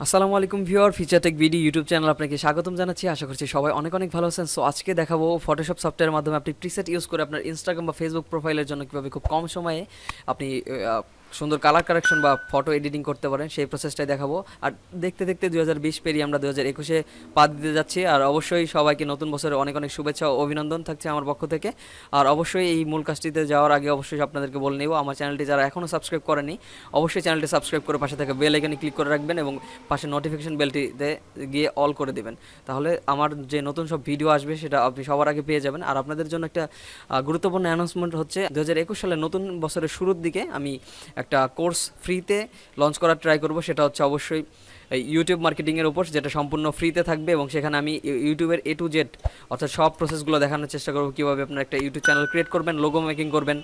আসসালামু আলাইকুম viewer feature take video YouTube channel আপনাকে স্বাগতম জানাচ্ছি। আশা করছি সবাই অনেক অনেক ভালো আছেন। সো আজকে দেখাবো ফটোশপ সফটওয়্যারের মাধ্যমে আপনি প্রিসেট ইউজ করে আপনার ইনস্টাগ্রাম বা ফেসবুক প্রোফাইলের জন্য কীভাবে খুব কম সময়ে আপনি সুন্দর কালার কারেকশন বা ফটো এডিটিং করতে পারেন, সেই প্রসেসটাই দেখাবো। আর দেখতে দেখতে 2020 পেরিয়ে আমরা 2021-এ পা দিতে যাচ্ছি। আর অবশ্যই সবাইকে নতুন বছরে অনেক অনেক শুভেচ্ছা ও অভিনন্দন থাকছে আমার পক্ষ থেকে। আর অবশ্যই এই মূল কাজটিতে যাওয়ার আগে অবশ্যই আপনাদেরকে বলে নেব, আমার চ্যানেলটি যারা এখনও সাবস্ক্রাইব করেনি অবশ্যই চ্যানেলটি সাবস্ক্রাইব করে পাশে থাকা বেল আইকনে ক্লিক করে রাখবেন এবং পাশে নোটিফিকেশন বেলটিতে গিয়ে অল করে দেবেন। তাহলে আমার যে নতুন সব ভিডিও আসবে সেটা আপনি সবার আগে পেয়ে যাবেন। আর আপনাদের জন্য একটা গুরুত্বপূর্ণ অ্যানাউন্সমেন্ট হচ্ছে, 2021 সালের নতুন বছরের শুরুর দিকে আমি একটা কোর্স ফ্রিতে লঞ্চ করার ট্রাই করব। সেটা হচ্ছে অবশ্যই ইউটিউব মার্কেটিংয়ের উপর, যেটা সম্পূর্ণ ফ্রিতে থাকবে এবং সেখানে আমি ইউটিউবের A to Z অর্থাৎ সব প্রসেসগুলো দেখানোর চেষ্টা করব, কীভাবে আপনার একটা ইউটিউব চ্যানেল ক্রিয়েট করবেন, লোগো মেকিং করবেন,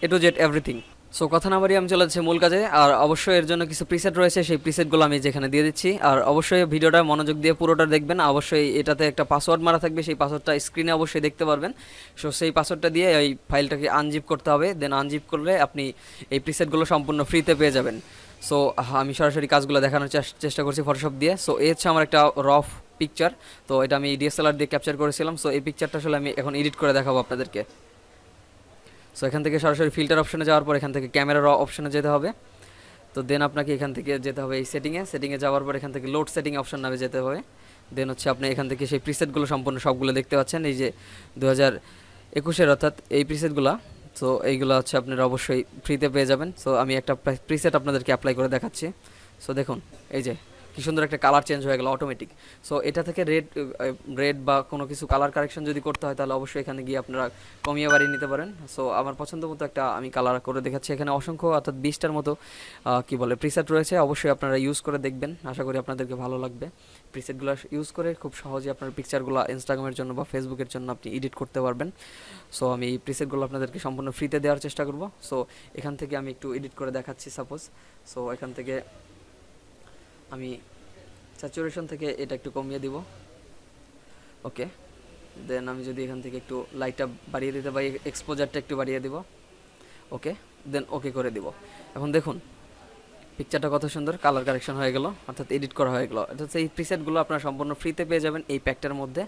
A to Z everything. So কথা না বাড়িয়ে আমি চলে যাচ্ছি মূল কাজে। আর অবশ্যই এর জন্য কিছু প্রিসেট রয়েছে, সেই প্রিসেটগুলো আমি যেখানে দিয়ে দিচ্ছি। আর অবশ্যই ভিডিওটা মনোযোগ দিয়ে পুরোটা দেখবেন। অবশ্যই এটাতে একটা পাসওয়ার্ড মারা থাকবে, সেই পাসওয়ার্ডটা স্ক্রিনে অবশ্যই দেখতে পারবেন। সো সেই পাসওয়ার্ডটা দিয়ে এই ফাইলটাকে আনজিপ করতে হবে। দেন আনজিপ করলে আপনি এই প্রিসেটগুলো সম্পূর্ণ ফ্রিতে পেয়ে যাবেন। সো আমি সরাসরি কাজগুলো দেখানোর চেষ্টা করছি ফটোশপ দিয়ে। সো এই হচ্ছে আমার একটা রফ পিকচার। তো এটা আমি DSLR দিয়ে ক্যাপচার করেছিলাম। সো এই পিকচারটা আসলে আমি এখন এডিট করে দেখাবো আপনাদেরকে। সো এখান থেকে সরাসরি ফিল্টার অপশনে যাওয়ার পর এখান থেকে ক্যামেরা র অপশনে যেতে হবে। তো দেন আপনাকে এখান থেকে যেতে হবে এই সেটিংয়ে যাওয়ার পর এখান থেকে লোড সেটিং অপশন নামে যেতে হবে। দেন হচ্ছে আপনি এখান থেকে সেই প্রিসেটগুলো সম্পূর্ণ সবগুলো দেখতে পাচ্ছেন, এই যে 2021-এর অর্থাৎ এই প্রিসেটগুলো। সো এইগুলো হচ্ছে আপনারা অবশ্যই ফ্রিতে পেয়ে যাবেন। সো আমি একটা প্রিসেট আপনাদেরকে অ্যাপ্লাই করে দেখাচ্ছি। সো দেখুন, এই যে কি সুন্দর একটা কালার চেঞ্জ হয়ে গেল অটোমেটিক। সো এটা থেকে রেড বা কোনো কিছু কালার কারেকশন যদি করতে হয় তাহলে অবশ্যই এখানে গিয়ে আপনারা কমিয়ে বাড়িয়ে নিতে পারেন। সো আমার পছন্দ মতো একটা আমি কালার করে দেখাচ্ছি। এখানে অসংখ্য অর্থাৎ 20টার মতো কি বলে প্রিসেট রয়েছে। অবশ্যই আপনারা ইউজ করে দেখবেন, আশা করি আপনাদেরকে ভালো লাগবে। প্রিসেটগুলো ইউজ করে খুব সহজে আপনার পিকচারগুলো ইনস্টাগ্রামের জন্য বা ফেসবুকের জন্য আপনি এডিট করতে পারবেন। সো আমি এই প্রিসেটগুলো আপনাদেরকে সম্পূর্ণ ফ্রিতে দেওয়ার চেষ্টা করব। সো এখান থেকে আমি একটু এডিট করে দেখাচ্ছি সাপোজ। সো এখান থেকে আমি স্যাচুরেশন থেকে এটা একটু কমিয়ে দিব। ওকে, দেন আমি যদি এখান থেকে একটু লাইটটা বাড়িয়ে দিতে পারি, এক্সপোজারটা একটু বাড়িয়ে দিব। ওকে, দেন ওকে করে দিব। এখন দেখুন পিকচারটা কত সুন্দর কালার কারেকশন হয়ে গেল, অর্থাৎ এডিট করা হয়ে গেল। অর্থাৎ এই প্রিসেটগুলো আপনারা সম্পূর্ণ ফ্রিতে পেয়ে যাবেন এই প্যাকটার মধ্যে।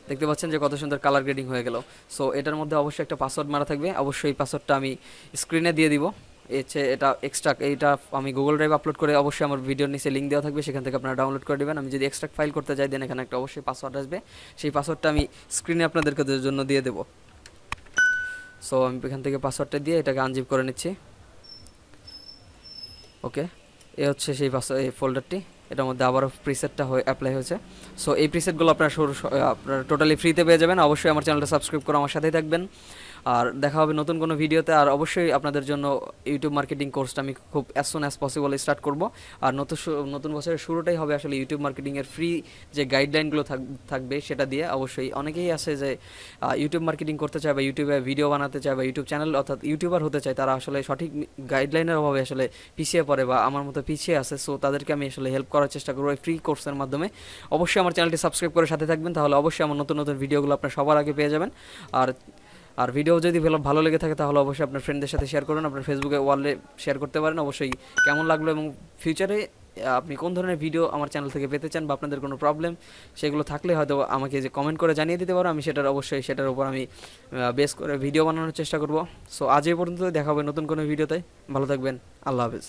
দেখতে পাচ্ছেন যে কত সুন্দর কালার গ্রেডিং হয়ে গেল। সো এটার মধ্যে অবশ্যই একটা পাসওয়ার্ড মারা থাকবে, অবশ্যই এই পাসওয়ার্ডটা আমি স্ক্রিনে দিয়ে দিব। এটা এক্সট্রা, এইটা আমি গুগল ড্রাইভ আপলোড করে অবশ্যই আমার ভিডিওর নিচে লিঙ্ক দেওয়া থাকবে, সেখান থেকে আপনারা ডাউনলোড করে দেবেন। আমি যদি এক্সট্রা ফাইল করতে যাই দেন এখানে একটা অবশ্যই পাসওয়ার্ড আসবে, সেই পাসওয়ার্ডটা আমি স্ক্রিনে আপনাদেরকে জন্য দিয়ে দেবো। সো আমি এখান থেকে পাসওয়ার্ডটা দিয়ে এটাকে আনজিপ করে নিচ্ছি। ওকে, এ হচ্ছে সেই এই ফোল্ডারটি, এটার মধ্যে আবারও প্রিসেটটা অ্যাপ্লাই হয়েছে। সো এই প্রিসেটগুলো আপনারা আপনারা টোটালি ফ্রিতে পেয়ে যাবেন। অবশ্যই আমার চ্যানেলটা সাবস্ক্রাইব করে আমার সাথেই থাকবেন। আর দেখা হবে নতুন কোনো ভিডিওতে। আর অবশ্যই আপনাদের জন্য ইউটিউব মার্কেটিং কোর্সটা আমি খুব as soon as possible start করব। আর নতুন বছরের শুরুটাই হবে আসলে ইউটিউব মার্কেটিংয়ের ফ্রি যে গাইডলাইনগুলো থাকবে সেটা দিয়ে। অবশ্যই অনেকেই আছে যে ইউটিউব মার্কেটিং করতে চায় বা ইউটিউবে ভিডিও বানাতে চায় বা ইউটিউব চ্যানেল অর্থাৎ ইউটিউবার হতে চায়, তারা আসলে সঠিক গাইডলাইনের অভাবে আসলে পিছিয়ে পড়ে বা আমার মতো পিছিয়ে আছে। সো তাদেরকে আমি আসলে হেল্প করার চেষ্টা করবো এই ফ্রি কোর্সের মাধ্যমে। অবশ্যই আমার চ্যানেলটি সাবস্ক্রাইব করে সাথে থাকবেন, তাহলে অবশ্যই আমার নতুন নতুন ভিডিওগুলো আপনার সবার আগে পেয়ে যাবেন। আর ভিডিও যদি ভালো লেগে থাকে তাহলে অবশ্যই আপনার ফ্রেন্ডদের সাথে শেয়ার করুন, আপনার ফেসবুকে ওয়ালে শেয়ার করতে পারেন। অবশ্যই কেমন লাগলো এবং ফিউচারে আপনি কোন ধরনের ভিডিও আমার চ্যানেল থেকে পেতে চান বা আপনাদের কোনো প্রবলেম সেগুলো থাকলে হয়তো আমাকে যে কমেন্ট করে জানিয়ে দিতে পারো, আমি সেটার উপর আমি বেস করে ভিডিও বানানোর চেষ্টা করব। সো আজ এই পর্যন্ত, দেখা হবে নতুন কোনো ভিডিওতে। ভালো থাকবেন, আল্লাহ হাফেজ।